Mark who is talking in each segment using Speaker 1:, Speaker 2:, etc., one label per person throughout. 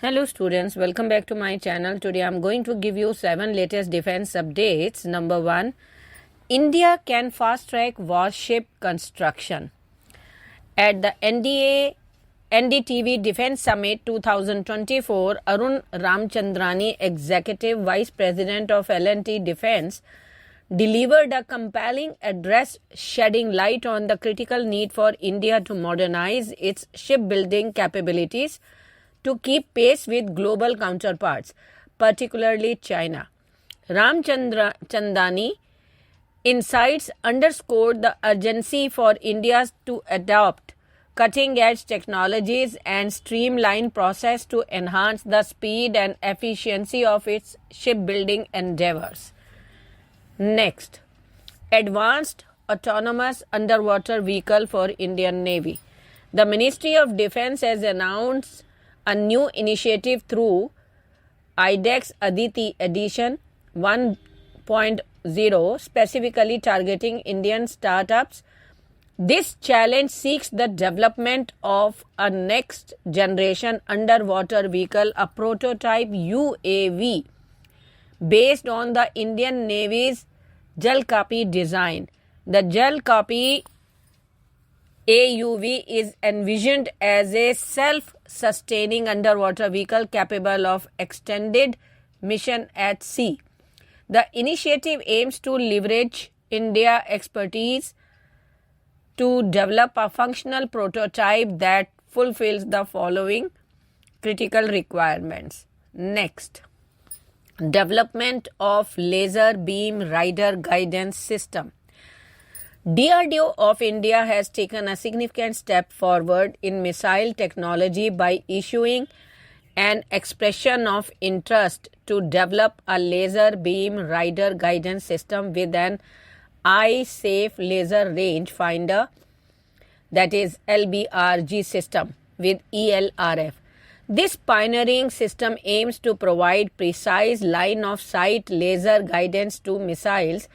Speaker 1: Hello students, welcome back to my channel. Today I am going to give you 7 latest defense updates. Number 1, India can fast track warship construction. At the NDTV Defense Summit 2024, Arun Ramchandrani, Executive Vice President of L&T Defense, delivered a compelling address shedding light on the critical need for India to modernize its shipbuilding capabilities to keep pace with global counterparts, particularly China. Ramchandani insights underscored the urgency for India to adopt cutting-edge technologies and streamline process to enhance the speed and efficiency of its shipbuilding endeavors. Next, advanced autonomous underwater vehicle for Indian Navy. The Ministry of Defense has announced a new initiative through IDEX Aditi Edition 1.0, specifically targeting Indian startups. This challenge seeks the development of a next generation underwater vehicle, a prototype UAV, based on the Indian Navy's Jalkapi design. The Jalkapi AUV is envisioned as a self-sustaining underwater vehicle capable of extended mission at sea. The initiative aims to leverage India's expertise to develop a functional prototype that fulfills the following critical requirements. Next, development of laser beam rider guidance system. DRDO of India has taken a significant step forward in missile technology by issuing an expression of interest to develop a laser beam rider guidance system with an eye-safe laser range finder, that is LBRG system, with ELRF. This pioneering system aims to provide precise line-of-sight laser guidance to missiles,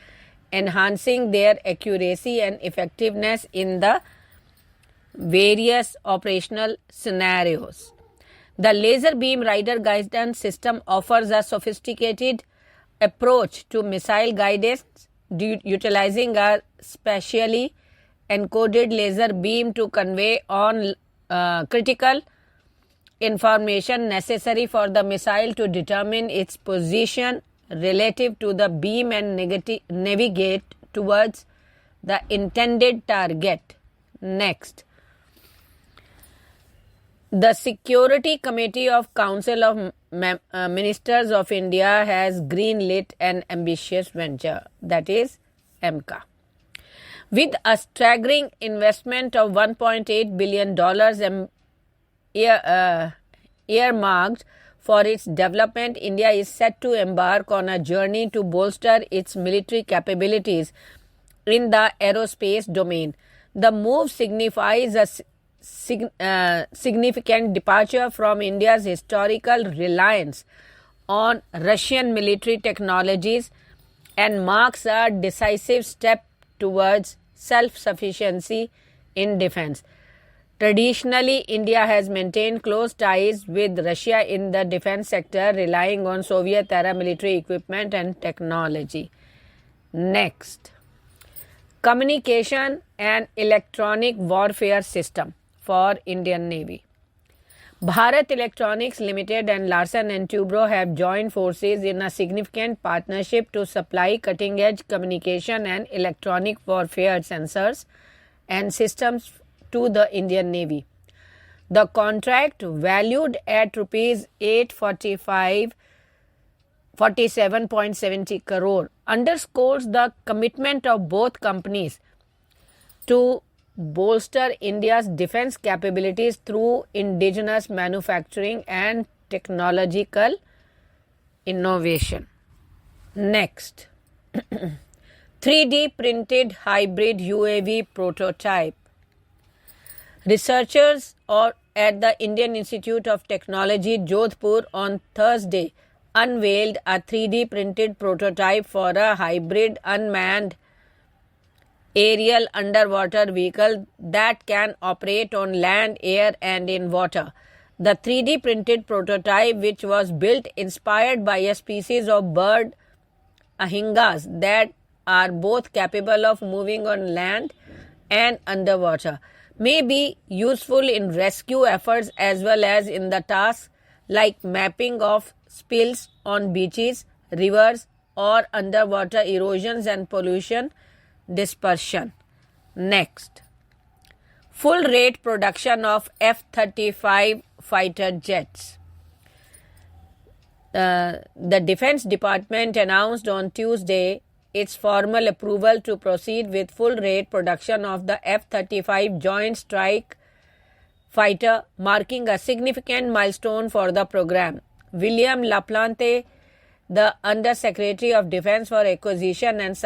Speaker 1: enhancing their accuracy and effectiveness in the various operational scenarios. The laser beam rider guidance system offers a sophisticated approach to missile guidance, utilizing a specially encoded laser beam to convey on critical information necessary for the missile to determine its position relative to the beam and navigate towards the intended target. Next, the Security Committee of Council of Ministers of India has greenlit an ambitious venture, that is AMCA. With a staggering investment of $1.8 billion earmarked for its development, India is set to embark on a journey to bolster its military capabilities in the aerospace domain. The move signifies a significant departure from India's historical reliance on Russian military technologies and marks a decisive step towards self-sufficiency in defense. Traditionally, India has maintained close ties with Russia in the defense sector, relying on Soviet-era military equipment and technology. Next, communication and electronic warfare system for Indian Navy. Bharat Electronics Limited and Larsen & Toubro have joined forces in a significant partnership to supply cutting-edge communication and electronic warfare sensors and systems to the Indian Navy. The contract, valued at rupees 847.70 crore, underscores the commitment of both companies to bolster India's defense capabilities through indigenous manufacturing and technological innovation. Next, 3D printed hybrid UAV prototype. Researchers at the Indian Institute of Technology, Jodhpur, on Thursday unveiled a 3D printed prototype for a hybrid unmanned aerial underwater vehicle that can operate on land, air, and in water. The 3D printed prototype, which was built inspired by a species of bird ahingas that are both capable of moving on land and underwater, may be useful in rescue efforts as well as in the tasks like mapping of spills on beaches, rivers, or underwater erosions and pollution dispersion. Next, full rate production of F-35 fighter jets. The Defense Department announced on Tuesday its formal approval to proceed with full rate production of the F-35 Joint Strike Fighter, marking a significant milestone for the program. William LaPlante, the Undersecretary of Defense for Acquisition and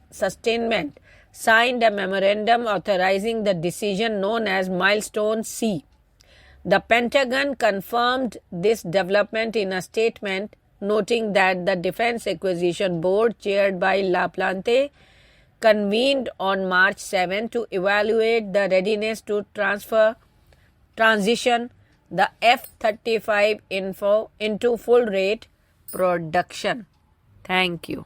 Speaker 1: Sustainment, signed a memorandum authorizing the decision known as Milestone C. The Pentagon confirmed this development in a statement, noting that the Defense Acquisition Board, chaired by LaPlante, convened on March 7 to evaluate the readiness to transition the F-35 into full-rate production. Thank you.